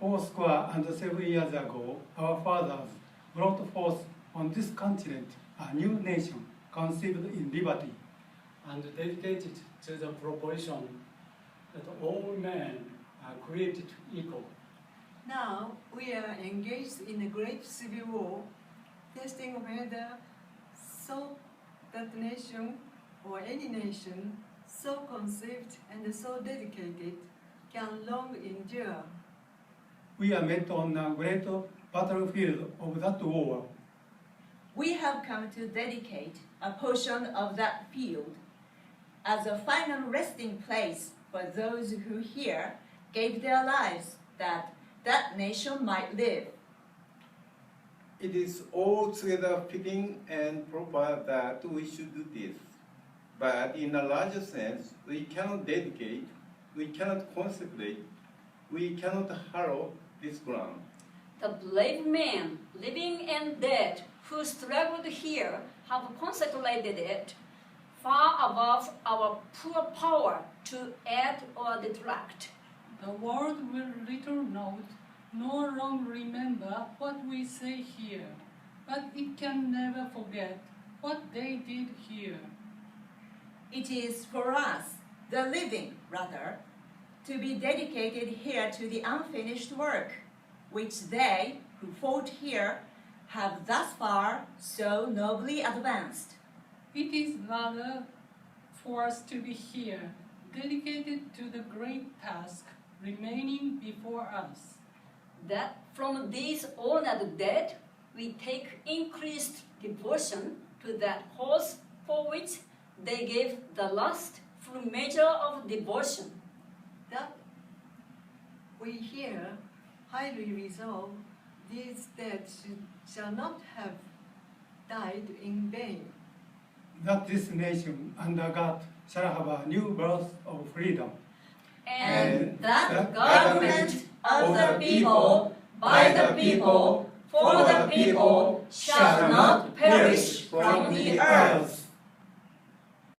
407 years ago, our fathers brought forth on this continent a new nation conceived in liberty and dedicated to the proposition that all men are created equal. Now we are engaged in a great civil war, testing whether that nation or any nation so conceived and so dedicated can long endure. We are met on a great battlefield of that war. We have come to dedicate a portion of that field as a final resting place for those who here gave their lives that that nation might live. It is altogether fitting and proper that we should do this. But in a larger sense, we cannot dedicate, we cannot consecrate, we cannot hallow this ground. The brave men, living and dead, who struggled here have consecrated it far above our poor power to add or detract. The world will little note nor long remember what we say here, but it can never forget what they did here. It is for us, the living rather, to be dedicated here to the unfinished work, which they who fought here have thus far so nobly advanced. It is rather for us to be here, dedicated to the great task remaining before us. That from these honored dead, we take increased devotion to that cause for which they gave the last full measure of devotion. That we here highly resolve these dead shall not have died in vain. That this nation under God shall have a new birth of freedom. And that government of the people, by the people, for the people, shall not perish from the earth.